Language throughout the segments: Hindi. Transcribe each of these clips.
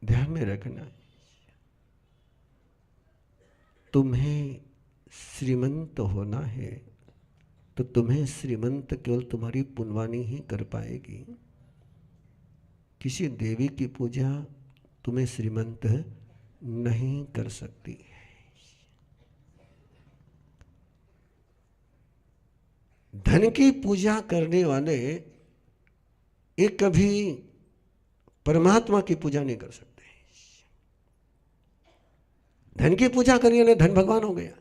ध्यान में रखना, तुम्हें श्रीमंत होना है तो तुम्हें श्रीमंत केवल तुम्हारी पुण्यवानी ही कर पाएगी। किसी देवी की पूजा तुम्हें श्रीमंत नहीं कर सकती। धन की पूजा करने वाले एक कभी परमात्मा की पूजा नहीं कर सकते। धन की पूजा करिए ना, धन भगवान हो गया।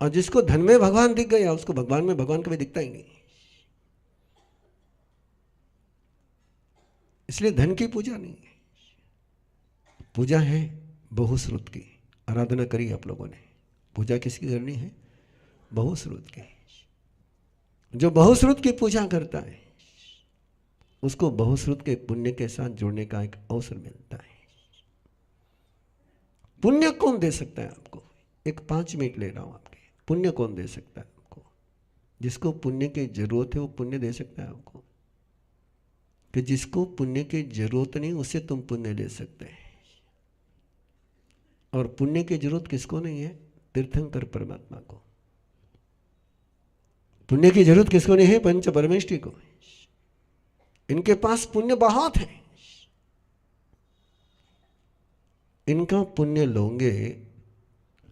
और जिसको धन में भगवान दिख गया उसको भगवान में भगवान कभी दिखता ही नहीं। इसलिए धन की पूजा नहीं है, पूजा है बहुश्रुत की। आराधना करी आप लोगों ने, पूजा किसकी करनी है? बहुश्रुत की। जो बहुश्रुत की पूजा करता है उसको बहुश्रुत के पुण्य के साथ जुड़ने का एक अवसर मिलता है। पुण्य कौन दे सकता है आपको? एक 5 मिनट ले रहा हूं आपके। पुण्य कौन दे सकता है आपको? जिसको पुण्य की जरूरत है वो पुण्य दे सकता है आपको। कि जिसको पुण्य की जरूरत नहीं उससे तुम पुण्य ले सकते हैं। और पुण्य की जरूरत किसको नहीं है? तीर्थंकर परमात्मा को। पुण्य की जरूरत किसको नहीं है? पंच परमेष्टि को। इनके पास पुण्य बहुत है, इनका पुण्य लोगे।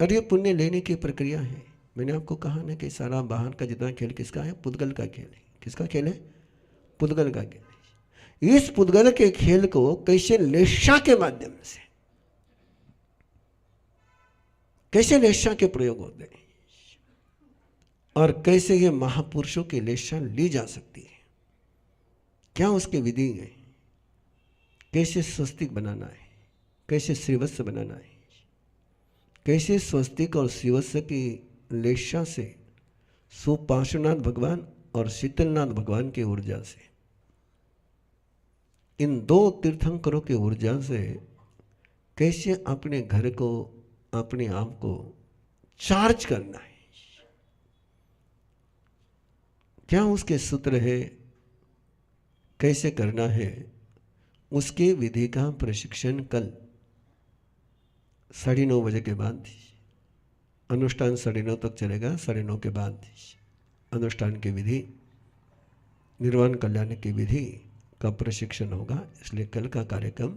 और ये पुण्य लेने की प्रक्रिया है। मैंने आपको कहा ना कि सारा बाहर का जितना खेल किसका है? पुद्गल का खेल है। किसका खेल है? पुद्गल का खेल है। इस पुद्गल के खेल को कैसे लेशा के माध्यम से, कैसे लेशा के प्रयोग होते हैं और कैसे ये महापुरुषों की लेशा ली जा सकती है, क्या उसकी विधि है, कैसे स्वस्तिक बनाना है, कैसे श्रीवत्स बनाना है, कैसे स्वस्तिक और श्रीवत्स की लेशा से सुपार्श्वनाथ भगवान और शीतलनाथ भगवान की ऊर्जा से, इन 2 तीर्थंकरों की ऊर्जा से कैसे अपने घर को, अपने आप को चार्ज करना है, क्या उसके सूत्र है, कैसे करना है, उसके विधि का प्रशिक्षण कल 9:30 बजे के बाद, अनुष्ठान 9:30 तक चलेगा। 9:30 के बाद अनुष्ठान की विधि, निर्वाण कल्याण की विधि का प्रशिक्षण होगा। इसलिए कल का कार्यक्रम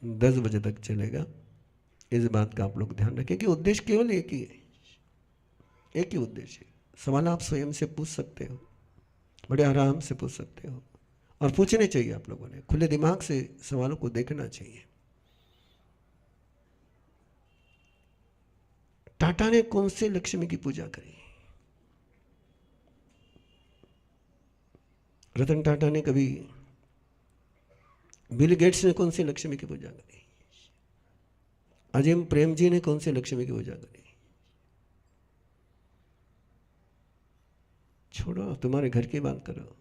10 बजे तक चलेगा। इस बात का आप लोग ध्यान रखें कि उद्देश्य केवल एक ही है, एक ही उद्देश्य है। सवाल आप स्वयं से पूछ सकते हो, बड़े आराम से पूछ सकते हो, और पूछने चाहिए। आप लोगों ने खुले दिमाग से सवालों को देखना चाहिए। टाटा ने कौन से लक्ष्मी की पूजा करी? रतन टाटा ने कभी, बिल गेट्स ने कौन सी लक्ष्मी की पूजा करी? अजिम प्रेम जी ने कौन सी लक्ष्मी की पूजा करी? छोड़ो, तुम्हारे घर की बात करो।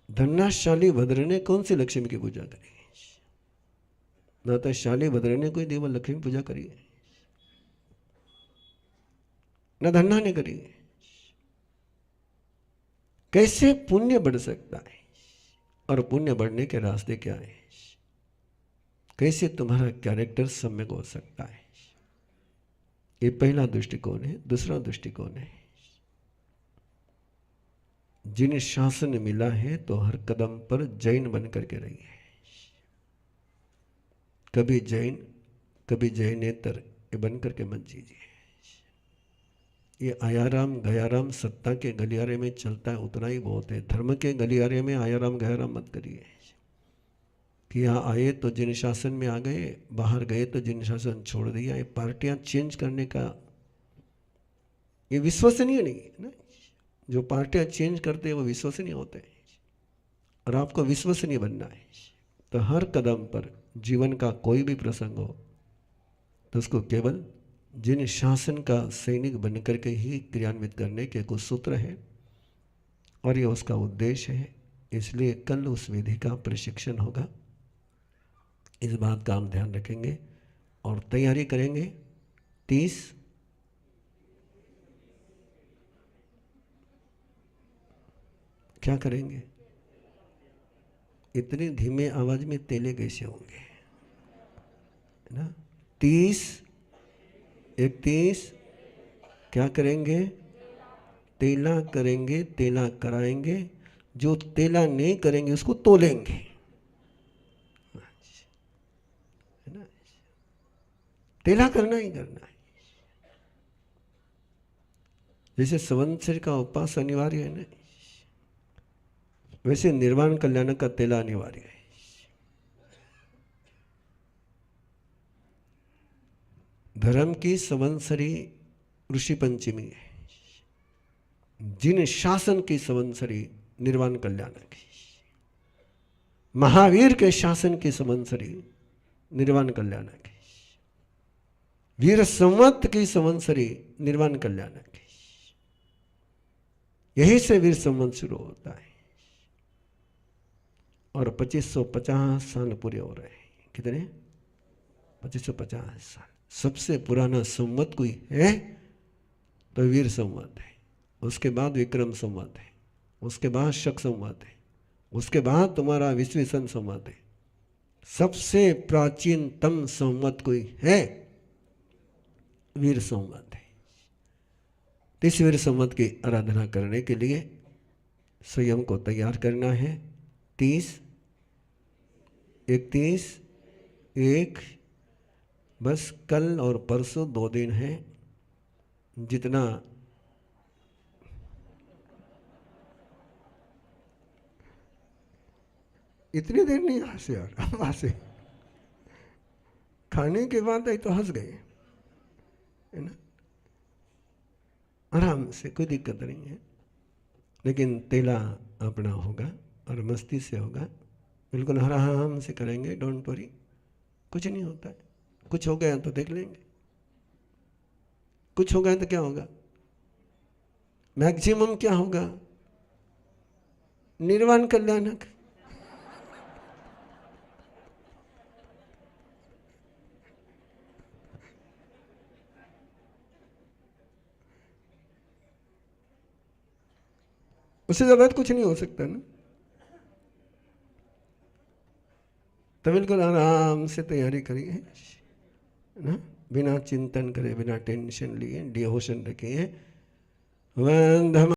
धन्नाशाली भद्र ने कौन सी लक्ष्मी की पूजा करी? ना तो शाली भद्र ने कोई देवल लक्ष्मी पूजा करी है, न धन्ना ने करी है। कैसे पुण्य बढ़ सकता है और पुण्य बढ़ने के रास्ते क्या है? कैसे तुम्हारा कैरेक्टर सम्यक हो सकता है? ये पहला दृष्टिकोण है। दूसरा दृष्टिकोण है, जिन्हें शासन मिला है तो हर कदम पर जैन बन करके रहिए। कभी जैन कभी जैनेतर ये बन करके मत जीजिए। ये आयाराम गयाराम सत्ता के गलियारे में चलता है उतना ही बहुत है। धर्म के गलियारे में आयाराम गयाराम मत करिए कि यहाँ आए तो जिन शासन में आ गए, बाहर गए तो जिन शासन छोड़ दिया। ये पार्टियां चेंज करने का ये विश्वसनीय नहीं है ना। जो पार्टियां चेंज करते हैं वो विश्वसनीय होते हैं, और आपको विश्वसनीय बनना है। तो हर कदम पर जीवन का कोई भी प्रसंग हो तो उसको केवल जिन शासन का सैनिक बनकर के ही क्रियान्वित करने के कुछ सूत्र हैं, और ये उसका उद्देश्य है। इसलिए कल उस विधि का प्रशिक्षण होगा। इस बात का हम ध्यान रखेंगे और तैयारी करेंगे। 30 क्या करेंगे? इतनी धीमे आवाज में तेले कैसे होंगे, है ना। 30, 31 क्या करेंगे, तेला करेंगे, तेला कराएंगे। जो तेला नहीं करेंगे उसको तोलेंगे, है ना। तेला करना ही करना है। जैसे संवत्सर का उपवास अनिवार्य है ना, वैसे निर्वाण कल्याण का तेला अनिवार्य है। धर्म की संवत्सरी ऋषि पंचमी है, जिन शासन की संवत्सरी निर्वाण कल्याण की, महावीर के शासन की संवत्सरी निर्वाण कल्याण की, वीर संवत की संवत्सरी निर्वाण कल्याण की। यही से वीर संवत शुरू होता है और 2550 साल पूरे हो रहे हैं। कितने? 2550 साल। सबसे पुराना संवत कोई है तो वीर संवत है, उसके बाद विक्रम संवत है, उसके बाद शक संवत है, उसके बाद तुम्हारा विश्वेशन संवत है। सबसे प्राचीनतम संवत कोई है, वीर संवत है। इस वीर संवत की आराधना करने के लिए स्वयं को तैयार करना है। 30, 31, 1, बस कल और परसों 2 दिन है। जितना इतनी देर नहीं हंसे यार, हम हंसे खाने के बाद आई तो हंस गए, है ना। आराम से, कोई दिक्कत नहीं है, लेकिन तेला अपना होगा और मस्ती से होगा, बिल्कुल आराम से करेंगे। डोंट वरी, कुछ नहीं होता है। कुछ हो गया तो देख लेंगे, कुछ हो गया तो क्या होगा, मैक्सिमम क्या होगा, निर्वाण कल्याणक। उससे ज्यादा कुछ नहीं हो सकता ना। तो बिल्कुल आराम से तैयारी करिए ना, बिना चिंतन करे, बिना टेंशन लिए, डिवोशन रखिए। वंदे